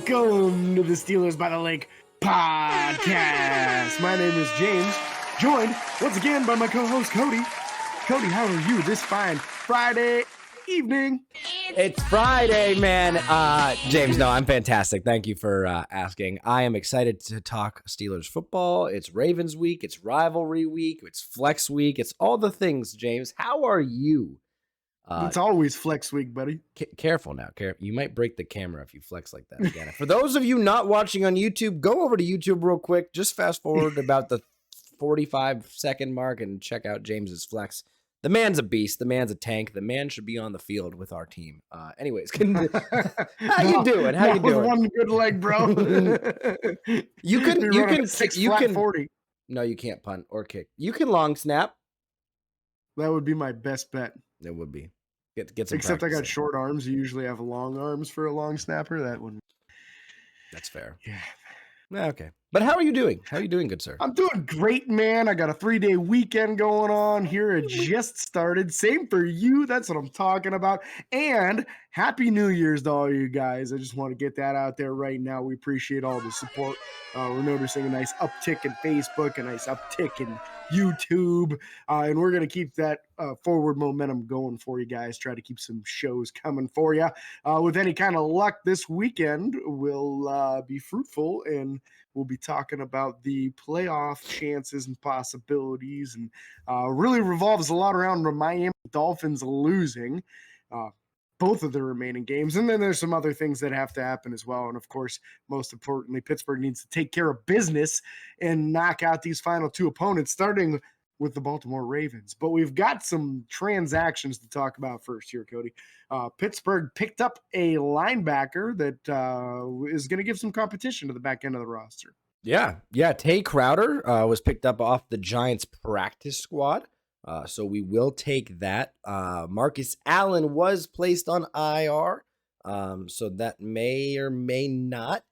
Welcome to the Steelers by the Lake podcast. My name is James, joined once again by my co-host Cody. Cody, how are you this fine Friday evening? It's Friday, man. James, no, I'm fantastic. Thank you for asking. I am excited to talk Steelers football. It's Ravens week. It's rivalry week. It's flex week. It's all the things, James. How are you? It's always flex week, buddy. Careful now. You might break the camera if you flex like that again. For those of you not watching on YouTube, go over to YouTube real quick. Just fast forward about the 45-second mark and check out James's flex. The man's a beast. The man's a tank. The man should be on the field with our team. Anyways, how you doing? How you doing? One good leg, bro. you can 40. No, you can't punt or kick. You can long snap. That would be my best bet. It would be. Get some Except I got practice in. short arms. You usually have long arms for a long snapper. That one. That's fair. Yeah. Okay. But how are you doing? How are you doing, good sir? I'm doing great, man. I got a 3-day weekend going on here. It just started. Same for you. That's what I'm talking about. And Happy New Year's to all you guys. I just want to get that out there right now. We appreciate all the support. We're noticing a nice uptick in Facebook, a nice uptick in YouTube. And we're going to keep that forward momentum going for you guys. Try to keep some shows coming for you. With any kind of luck this weekend, will be fruitful, and we'll be talking about the playoff chances and possibilities, and really revolves a lot around the Miami Dolphins losing both of their remaining games. And then there's some other things that have to happen as well. And of course, most importantly, Pittsburgh needs to take care of business and knock out these final two opponents, starting with the Baltimore Ravens. But we've got some transactions to talk about first here, Cody. Pittsburgh picked up a linebacker that is going to give some competition to the back end of the roster. Yeah. Tay Crowder was picked up off the Giants practice squad. So we will take that. Marcus Allen was placed on IR. So that may or may not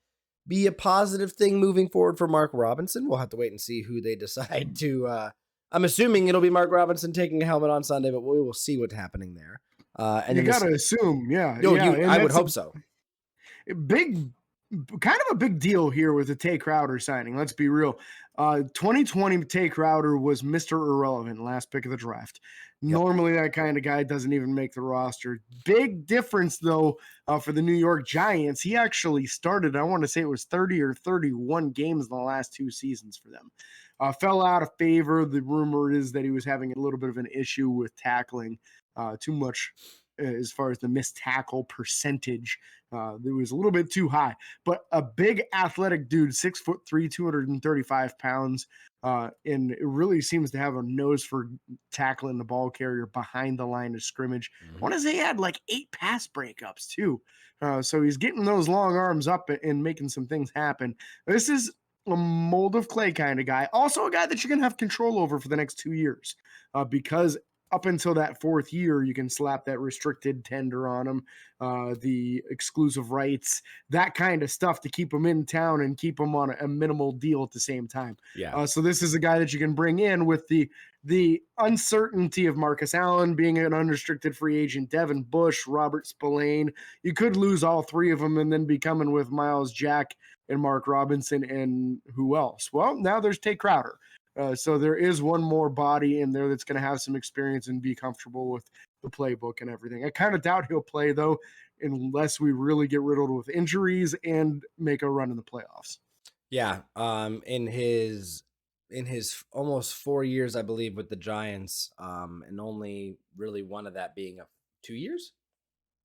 be a positive thing moving forward for Mark Robinson. We'll have to wait and see who they decide to. I'm assuming it'll be Mark Robinson taking a helmet on Sunday, but we will see what's happening there. And you got to assume, yeah. No, yeah. I would hope so. Kind of a big deal here with the Tay Crowder signing. Let's be real. 2020 Tay Crowder was Mr. Irrelevant, last pick of the draft. Yep. Normally that kind of guy doesn't even make the roster. Big difference, though, for the New York Giants. He actually started, I want to say it was 30 or 31 games in the last two seasons for them. Fell out of favor. The rumor is that he was having a little bit of an issue with tackling too much as far as the missed tackle percentage. It was a little bit too high, but a big athletic dude, 6'3", 235 pounds. And it really seems to have a nose for tackling the ball carrier behind the line of scrimmage. I want to say he had like 8 pass breakups too. So he's getting those long arms up and making some things happen. This is a mold of clay kind of guy. Also a guy that you're going to have control over for the next 2 years because up until that 4th year, you can slap that restricted tender on him, the exclusive rights, that kind of stuff to keep him in town and keep him on a minimal deal at the same time. Yeah. So this is a guy that you can bring in with the uncertainty of Marcus Allen being an unrestricted free agent, Devin Bush, Robert Spillane. You could lose all 3 of them and then be coming with Miles Jack and Mark Robinson and who else? Well, now there's Tay Crowder. So there is one more body in there that's going to have some experience and be comfortable with the playbook and everything. I kind of doubt he'll play, though, unless we really get riddled with injuries and make a run in the playoffs. Yeah. In his almost 4 years, I believe, with the Giants, and only really one of that being 2 years?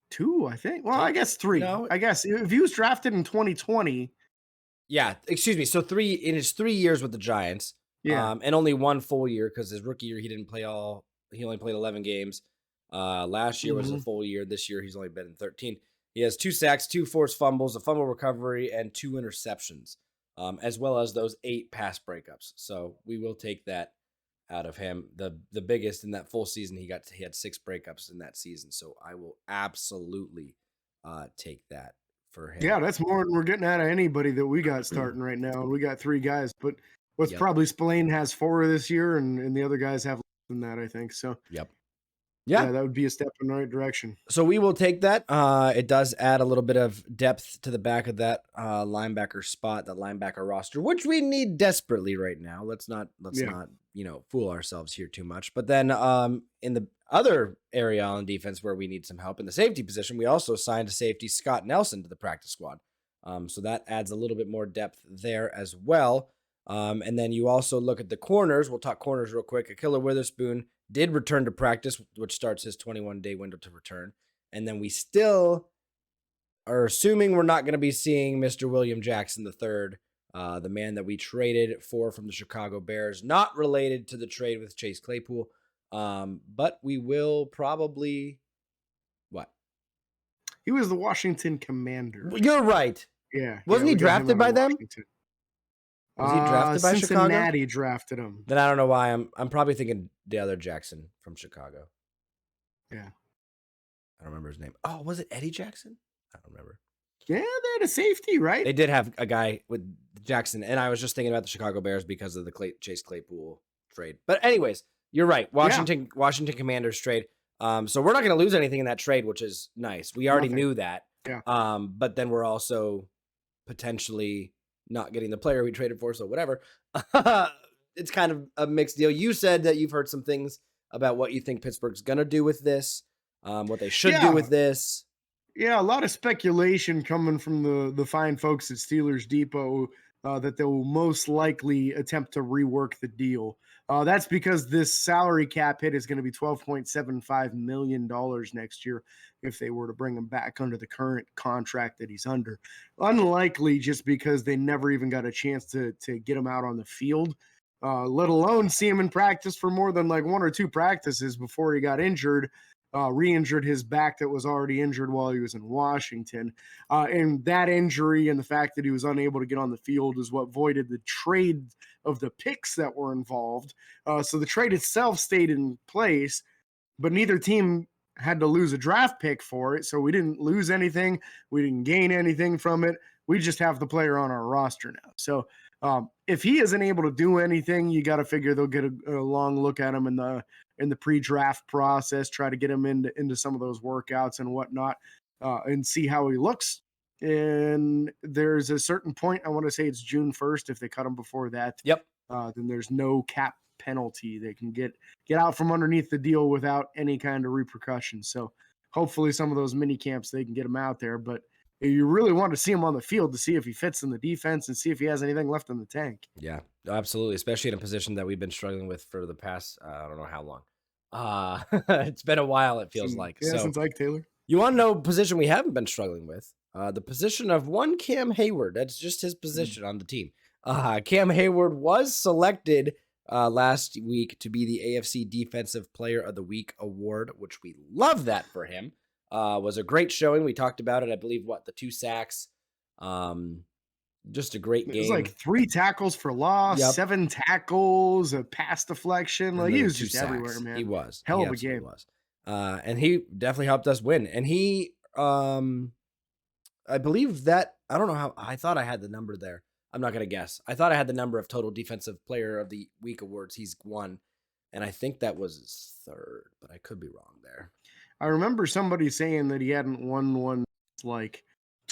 2, I think. Well, I guess 3. No, I guess if he was drafted in 2020. Yeah, excuse me. So 3 in his 3 years with the Giants. Yeah. And only one full year because his rookie year he didn't play he only played 11 games. Last year was a full year. This year he's only been in 13. He has 2 sacks, 2 forced fumbles, a fumble recovery, and 2 interceptions, as well as those 8 pass breakups. So we will take that out of him. The biggest in that full season he had 6 breakups in that season. So I will absolutely take that for him. Yeah, that's more than we're getting out of anybody that we got starting right now. We got 3 guys, but probably Spillane has 4 this year, and the other guys have less than that, I think. So yep. Yeah. Yeah, that would be a step in the right direction. So we will take that. It does add a little bit of depth to the back of that linebacker spot, that linebacker roster, which we need desperately right now. Let's Yeah. not fool ourselves here too much. But then in the other area on defense where we need some help in the safety position, we also signed a safety, Scott Nelson, to the practice squad. So that adds a little bit more depth there as well. And then you also look at the corners. We'll talk corners real quick. Akilla Witherspoon did return to practice, which starts his 21-day window to return. And then we still are assuming we're not going to be seeing Mr. William Jackson III, the man that we traded for from the Chicago Bears, not related to the trade with Chase Claypool. But we will probably, what? He was the Washington Commander. You're right. Yeah. Wasn't he we got him drafted out by of them? Washington. Was he drafted by Chicago? Cincinnati drafted him. Then I don't know why. I'm probably thinking the other Jackson from Chicago. Yeah. I don't remember his name. Oh, was it Eddie Jackson? I don't remember. Yeah, they had a safety, right? They did have a guy with Jackson, and I was just thinking about the Chicago Bears because of the Chase Claypool trade. But anyways, you're right. Washington Commanders trade. So we're not going to lose anything in that trade, which is nice. We already knew that. Yeah. But then we're also potentially not getting the player we traded for, so whatever. It's kind of a mixed deal. You said that you've heard some things about what you think Pittsburgh's going to do with this, what they should do with this. Yeah, a lot of speculation coming from the fine folks at Steelers Depot that they will most likely attempt to rework the deal. That's because this salary cap hit is going to be $12.75 million next year if they were to bring him back under the current contract that he's under. Unlikely, just because they never even got a chance to get him out on the field, let alone see him in practice for more than like one or two practices before he got injured. Re-injured his back that was already injured while he was in Washington. And that injury and the fact that he was unable to get on the field is what voided the trade of the picks that were involved. So the trade itself stayed in place, but neither team had to lose a draft pick for it. So we didn't lose anything. We didn't gain anything from it. We just have the player on our roster now. So if he isn't able to do anything, you got to figure they'll get a long look at him in the pre-draft process, try to get him into some of those workouts and whatnot, and see how he looks. And there's a certain point, I want to say it's June 1st. If they cut him before that, then there's no cap penalty. They can get out from underneath the deal without any kind of repercussions. So hopefully some of those mini camps, they can get him out there. But you really want to see him on the field to see if he fits in the defense and see if he has anything left in the tank. Yeah, absolutely. Especially in a position that we've been struggling with for the past, I don't know how long. It's been a while, it feels like. Yeah, since Ike Taylor. You want to know a position we haven't been struggling with? The position of one Cam Hayward. That's just his position on the team. Cam Hayward was selected last week to be the AFC Defensive Player of the Week award, which we love that for him. Was a great showing. We talked about it. I believe the 2 sacks. Just a great game. It was like 3 tackles for loss, 7 tackles, a pass deflection. Like he was just everywhere, man. He was hell of a game. Was. And he definitely helped us win. And he, I believe that, I don't know how, I thought I had the number there. I'm not going to guess. I thought I had the number of total Defensive Player of the Week awards he's won. And I think that was his 3rd, but I could be wrong there. I remember somebody saying that he hadn't won one like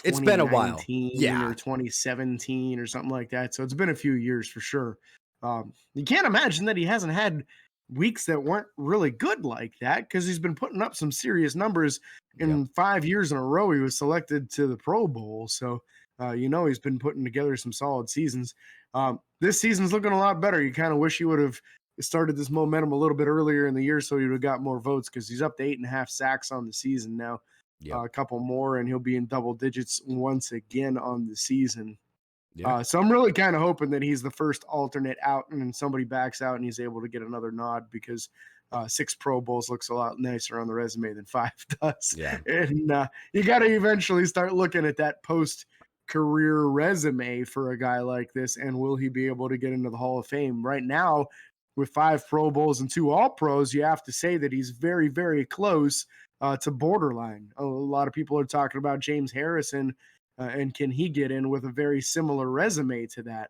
it's been a while, or 2017 or something like that. So it's been a few years for sure. You can't imagine that he hasn't had weeks that weren't really good like that, because he's been putting up some serious numbers. In 5 years in a row, he was selected to the Pro Bowl. So he's been putting together some solid seasons. This season's looking a lot better. You kind of wish he would have started this momentum a little bit earlier in the year so he would have got more votes, because he's up to 8.5 sacks on the season now. A couple more and he'll be in double digits once again on the season. So I'm really kind of hoping that he's the first alternate out and then somebody backs out and he's able to get another nod, because 6 Pro Bowls looks a lot nicer on the resume than 5 does. And you got to eventually start looking at that post-career resume for a guy like this, and will he be able to get into the Hall of Fame? Right now, with 5 Pro Bowls and 2 All-Pros, you have to say that he's very, very close to borderline. A lot of people are talking about James Harrison, and can he get in with a very similar resume to that?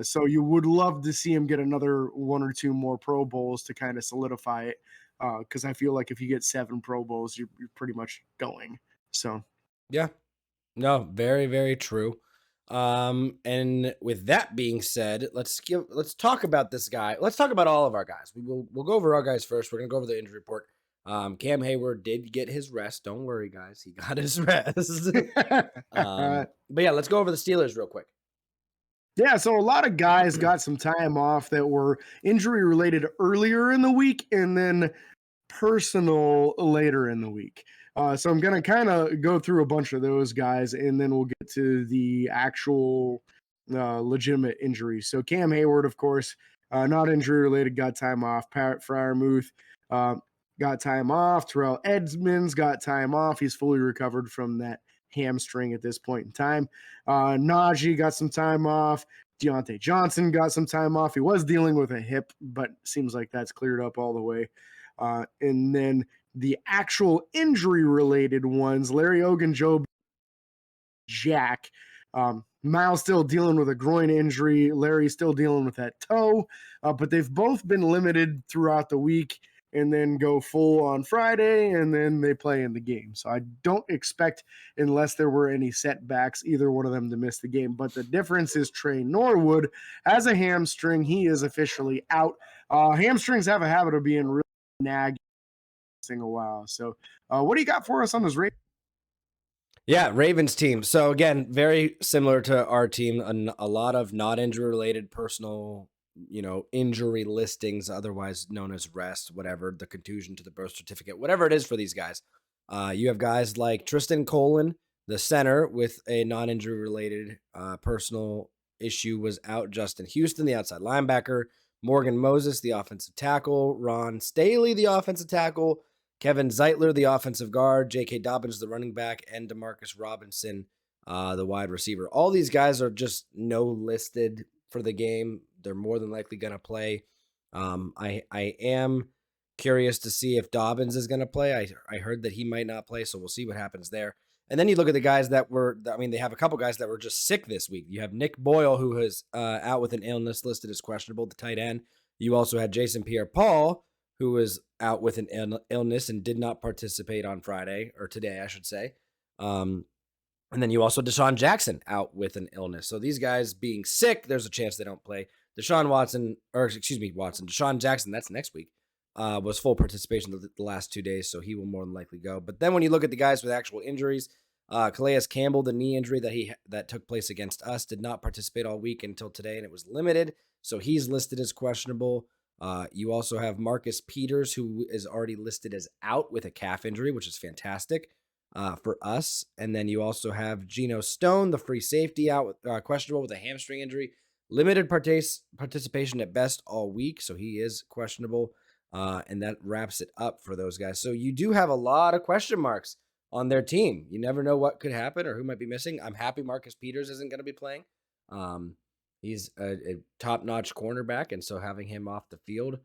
So you would love to see him get another 1 or 2 more Pro Bowls to kind of solidify it. because I feel like if you get 7 Pro Bowls, you're pretty much going. So Yeah. No, very, very true. And with that being said, let's talk about this guy. Let's talk about all of our guys. We'll go over our guys first. We're gonna go over the injury report. Cam Hayward did get his rest. Don't worry, guys. He got his rest. But yeah, let's go over the Steelers real quick. yeah, so a lot of guys got some time off that were injury related earlier in the week, and then personal later in the week. So I'm going to kind of go through a bunch of those guys, and then we'll get to the actual legitimate injuries. So Cam Hayward, of course, not injury related, got time off. Parrot Fryermuth got time off. Terrell Edmonds got time off. He's fully recovered from that hamstring at this point in time. Najee got some time off. Deontay Johnson got some time off. He was dealing with a hip, but seems like that's cleared up all the way. And then the actual injury related ones, Larry Ogunjobi, Jack. Miles still dealing with a groin injury. Larry still dealing with that toe. But they've both been limited throughout the week and then go full on Friday, and then they play in the game. So I don't expect, unless there were any setbacks, either one of them to miss the game. But the difference is Trey Norwood has a hamstring. He is officially out. Hamstrings have a habit of being really nagging a while. So what do you got for us on this race? Yeah, Ravens team. So again, very similar to our team, a lot of not injury related personal, injury listings, otherwise known as rest, whatever, the contusion to the birth certificate, whatever it is for these guys. You have guys like Tristan Colin, the center, with a non-injury related personal issue, was out. Justin Houston, the outside linebacker. Morgan Moses, the offensive tackle. Ron Staley, the offensive tackle. Kevin Zeitler, the offensive guard. J.K. Dobbins, the running back. And Demarcus Robinson, the wide receiver. All these guys are just no listed for the game. They're more than likely going to play. I am curious to see if Dobbins is going to play. I heard that he might not play, so we'll see what happens there. And then you look at the guys that were, they have a couple guys that were just sick this week. You have Nick Boyle, who is out with an illness, listed as questionable, the tight end. You also had Jason Pierre-Paul, who was out with an illness and did not participate on Friday, or today, I should say. And then you also Deshaun Jackson out with an illness. So these guys being sick, there's a chance they don't play. Deshaun Jackson, that's next week, was full participation the last 2 days, so he will more than likely go. But then when you look at the guys with actual injuries, Calais Campbell, the knee injury that took place against us, did not participate all week until today, and it was limited, so he's listed as questionable. You also have Marcus Peters, who is already listed as out with a calf injury, which is fantastic for us. And then you also have Geno Stone, the free safety, out with, questionable with a hamstring injury. Limited participation at best all week, so he is questionable. And that wraps it up for those guys. So you do have a lot of question marks on their team. You never know what could happen or who might be missing. I'm happy Marcus Peters isn't going to be playing. He's a top-notch cornerback, and so having him off the field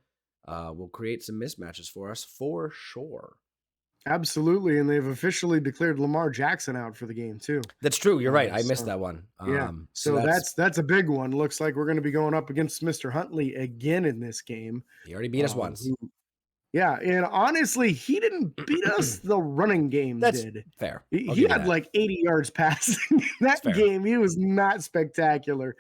will create some mismatches for us for sure. Absolutely, and they've officially declared Lamar Jackson out for the game too. That's true. You're right. I missed that one. Yeah, so that's a big one. Looks like we're going to be going up against Mr. Huntley again in this game. He already beat us once. Yeah, and honestly, he didn't beat us. The running game did. Fair. He had like 80 yards passing that game. He was not spectacular.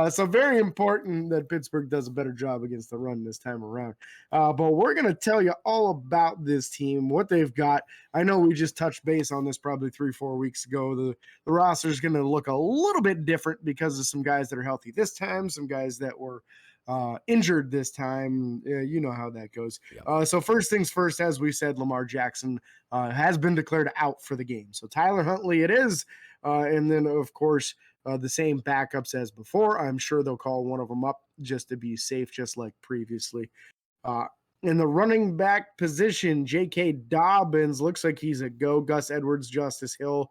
So very important that Pittsburgh does a better job against the run this time around. But we're going to tell you all about this team, what they've got. I know we just touched base on this probably 3-4 weeks ago. The roster is going to look a little bit different because of some guys that are healthy this time, some guys that were injured this time. You know how that goes. Yep. So first things first, as we said, Lamar Jackson has been declared out for the game. So Tyler Huntley it is. And then, of course, the same backups as before. I'm sure they'll call one of them up just to be safe, just like previously. In the running back position, J.K. Dobbins looks like he's a go. Gus Edwards, Justice Hill,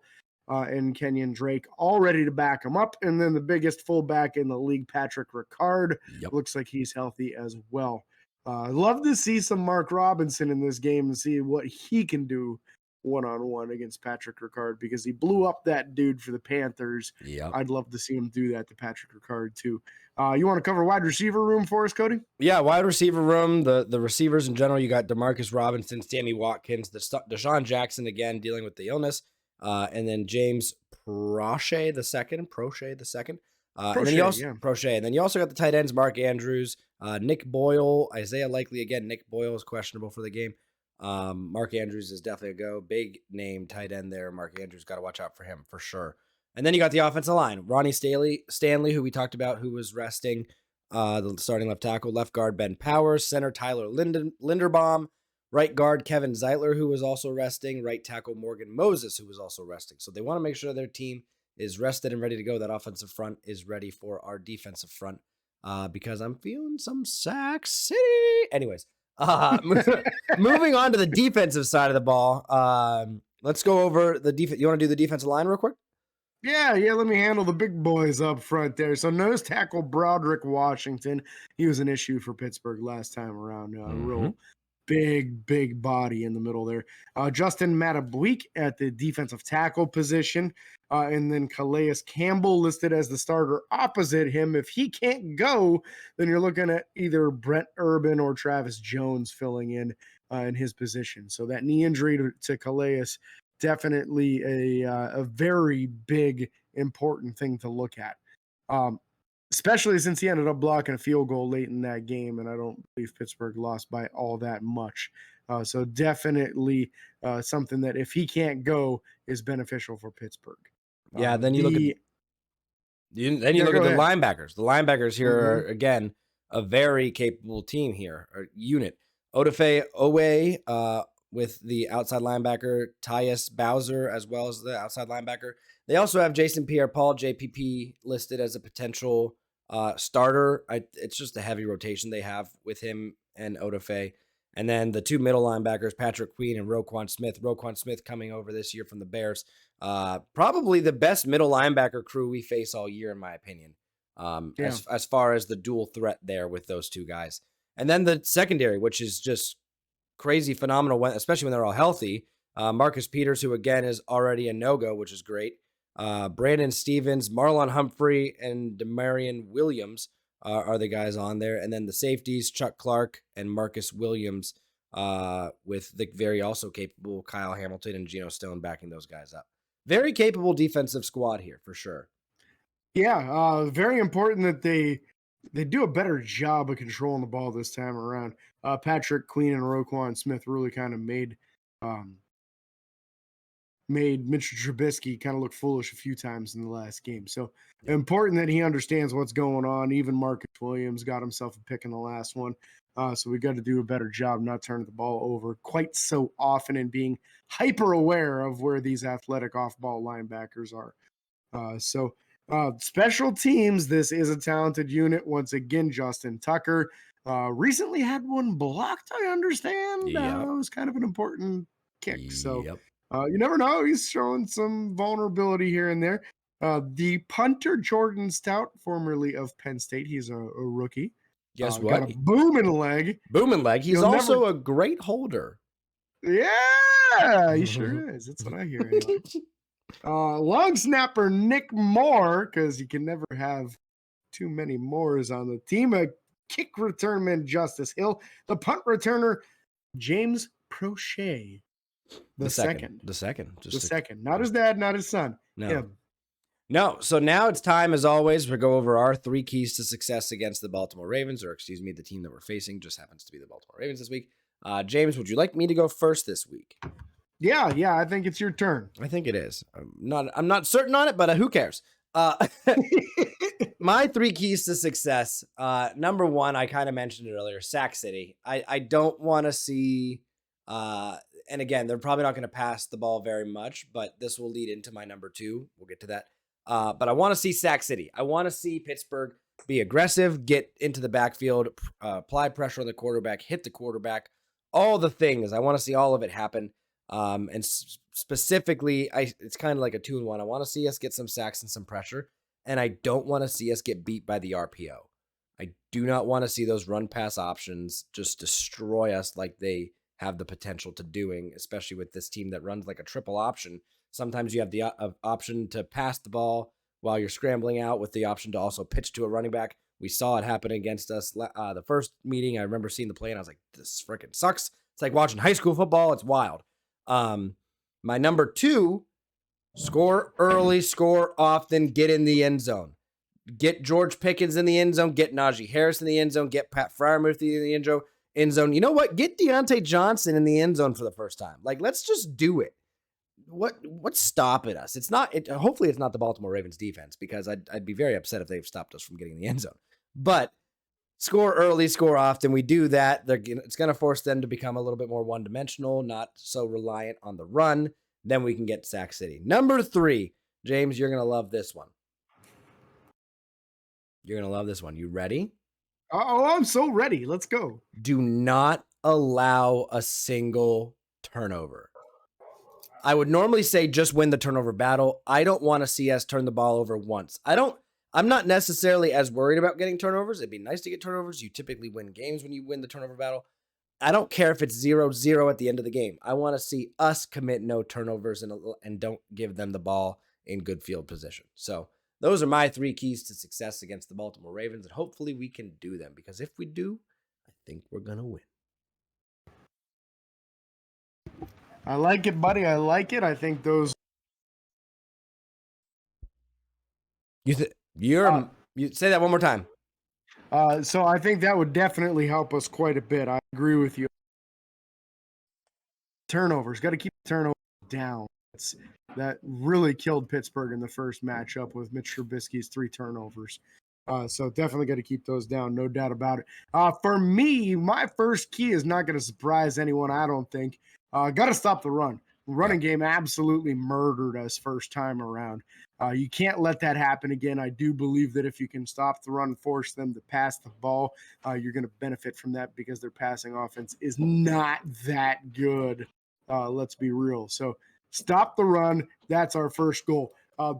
and Kenyon Drake all ready to back him up. And then the biggest fullback in the league, Patrick Ricard, looks like he's healthy as well. Love to see some Mark Robinson in this game and see what he can do one-on-one against Patrick Ricard because he blew up that dude for the Panthers. Yep. I'd love to see him do that to Patrick Ricard too. You want to cover wide receiver room for us, Cody? Yeah, wide receiver room, the receivers in general, you got Demarcus Robinson, Sammy Watkins, Deshaun Jackson again dealing with the illness, and then James Prochet the second. And then you also got the tight ends, Mark Andrews, Nick Boyle, Isaiah Likely again. Nick Boyle is questionable for the game. Mark Andrews is definitely a go. Big name tight end there. Mark Andrews, got to watch out for him for sure. And then you got the offensive line, Ronnie Stanley, who we talked about, who was resting. The starting left tackle, left guard Ben Powers, center Tyler Linderbaum, right guard Kevin Zeitler, who was also resting, right tackle Morgan Moses, who was also resting. So they want to make sure their team is rested and ready to go. That offensive front is ready for our defensive front because I'm feeling some Sack City. Anyways, moving on to the defensive side of the ball. Let's go over the defense. You want to do the defensive line real quick? Yeah, let me handle the big boys up front there. So nose tackle Broderick Washington. He was an issue for Pittsburgh last time around. Real big body in the middle there. Justin Matabweek at the defensive tackle position. And then Calais Campbell listed as the starter opposite him. If he can't go, then you're looking at either Brent Urban or Travis Jones filling in his position. So that knee injury to Calais, definitely a very big, important thing to look at. Especially since he ended up blocking a field goal late in that game, and I don't believe Pittsburgh lost by all that much. So definitely something that if he can't go is beneficial for Pittsburgh. Yeah, then you look at the linebackers. The linebackers here are, again, a very capable team here, or unit. Odafe Owe with the outside linebacker, Tyus Bowser, as well as the outside linebacker. They also have Jason Pierre-Paul, JPP, listed as a potential starter. It's just a heavy rotation they have with him and Odafe. And then the two middle linebackers, Patrick Queen and Roquan Smith. Roquan Smith coming over this year from the Bears. Probably the best middle linebacker crew we face all year, in my opinion, as far as the dual threat there with those two guys. And then the secondary, which is just crazy phenomenal, especially when they're all healthy. Marcus Peters, who again is already a no-go, which is great. Brandon Stevens, Marlon Humphrey, and Demarion Williams are the guys on there. And then the safeties, Chuck Clark and Marcus Williams, with the very also capable Kyle Hamilton and Geno Stone backing those guys up. Very capable defensive squad here, for sure. Yeah, very important that they do a better job of controlling the ball this time around. Patrick Queen and Roquan Smith really kind of made Mitchell Trubisky kind of look foolish a few times in the last game. So important that he understands what's going on. Even Marcus Williams got himself a pick in the last one. So we got to do a better job not turning the ball over quite so often and being hyper aware of where these athletic off-ball linebackers are. Special teams, this is a talented unit. Once again, Justin Tucker recently had one blocked, I understand. It was kind of an important kick. So you never know. He's showing some vulnerability here and there. The punter, Jordan Stout, formerly of Penn State, he's a rookie. Guess what? Got a booming leg. He's also a great holder. Yeah, he sure is. That's what I hear. Anyway. Long snapper Nick Moore, because you can never have too many Moores on the team. A kick returnman Justice Hill. The punt returner James Prochet. The second. Not his dad, not his son. No. Him. No. So now it's time, as always, to go over our 3 keys to success against the Baltimore Ravens, or excuse me, the team that we're facing just happens to be the Baltimore Ravens this week. James, would you like me to go first this week? Yeah, I think it's your turn. I think it is. I'm not certain on it, but who cares? My 3 keys to success. Number 1, I kind of mentioned it earlier, Sack City. I don't want to see, and again, they're probably not going to pass the ball very much, but this will lead into my number 2. We'll get to that. But I want to see Sack City. I want to see Pittsburgh be aggressive, get into the backfield, apply pressure on the quarterback, hit the quarterback, all the things. I want to see all of it happen. And specifically, it's kind of like a 2-in-1. I want to see us get some sacks and some pressure, and I don't want to see us get beat by the RPO. I do not want to see those run pass options just destroy us like they have the potential to doing, especially with this team that runs like a triple option. Sometimes you have the option to pass the ball while you're scrambling out, with the option to also pitch to a running back. We saw it happen against us the first meeting. I remember seeing the play and I was like, this freaking sucks. It's like watching high school football. It's wild. My number 2, score early, score often, get in the end zone. Get George Pickens in the end zone. Get Najee Harris in the end zone. Get Pat Freiermuth in the end zone. You know what? Get Deontay Johnson in the end zone for the first time. Like, let's just do it. What's stopping us? It's not. Hopefully, it's not the Baltimore Ravens defense, because I'd be very upset if they've stopped us from getting in the end zone. But score early, score often. We do that. It's going to force them to become a little bit more one-dimensional, not so reliant on the run. Then we can get Sack City. Number 3, James, you're going to love this one. You're going to love this one. You ready? Oh, I'm so ready. Let's go. Do not allow a single turnover. I would normally say just win the turnover battle. I don't want to see us turn the ball over once. I'm not necessarily as worried about getting turnovers. It'd be nice to get turnovers. You typically win games when you win the turnover battle. I don't care if it's 0-0 at the end of the game. I want to see us commit no turnovers and don't give them the ball in good field position. So those are my 3 keys to success against the Baltimore Ravens, and hopefully we can do them, because if we do, I think we're going to win. I like it, buddy. I like it. I think those. You say that one more time. So I think that would definitely help us quite a bit. I agree with you. Turnovers. Got to keep the turnovers down. That really killed Pittsburgh in the first matchup with Mitch Trubisky's 3 turnovers. So definitely got to keep those down, no doubt about it. For me, my first key is not going to surprise anyone, I don't think. Got to stop the run. Running game absolutely murdered us first time around. You can't let that happen again. I do believe that if you can stop the run, force them to pass the ball, you're going to benefit from that, because their passing offense is not that good. Let's be real. So stop the run. That's our first goal.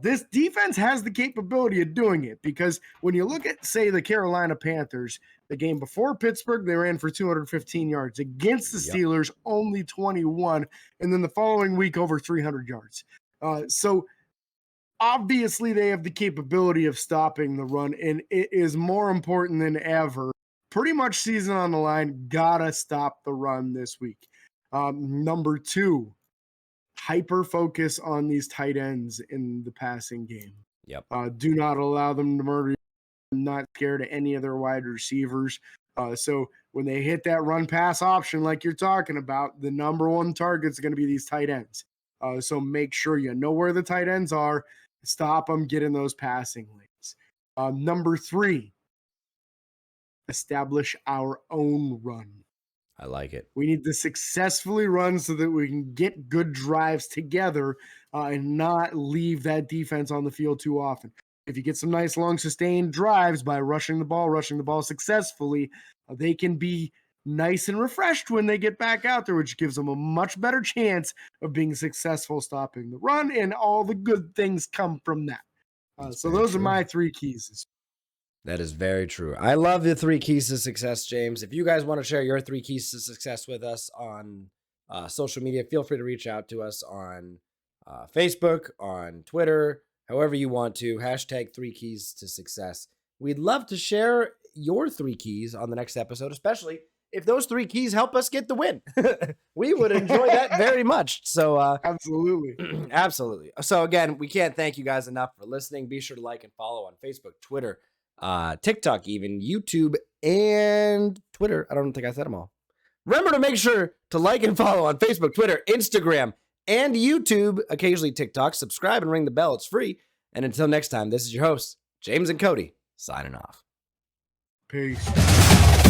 This defense has the capability of doing it, because when you look at, say, the Carolina Panthers, the game before Pittsburgh, they ran for 215 yards. Against the Steelers, only 21. And then the following week, over 300 yards. So obviously they have the capability of stopping the run, and it is more important than ever. Pretty much season on the line, gotta stop the run this week. Number 2, hyper focus on these tight ends in the passing game. Yep. Do not allow them to murder you. I'm not scared of any of their wide receivers. So when they hit that run pass option like you're talking about, the number 1 target is going to be these tight ends. So make sure you know where the tight ends are. Stop them, get in those passing lanes. Number 3, establish our own run. I like it. We need to successfully run so that we can get good drives together and not leave that defense on the field too often. If you get some nice long sustained drives by rushing the ball successfully, they can be nice and refreshed when they get back out there, which gives them a much better chance of being successful stopping the run, and all the good things come from that. So those are my 3 keys. That is very true. I love the 3 keys to success, James. If you guys want to share your 3 keys to success with us on social media, feel free to reach out to us on Facebook, on Twitter, however you want to. Hashtag 3 keys to success. We'd love to share your 3 keys on the next episode, especially if those 3 keys help us get the win. We would enjoy that very much. So absolutely. Absolutely. So again, we can't thank you guys enough for listening. Be sure to like and follow on Facebook, Twitter, TikTok, even YouTube and Twitter. I don't think I said them all. Remember to make sure to like and follow on Facebook, Twitter, Instagram, and YouTube, occasionally TikTok. Subscribe and ring the bell. It's free. And until next time, this is your host, James and Cody, signing off. Peace.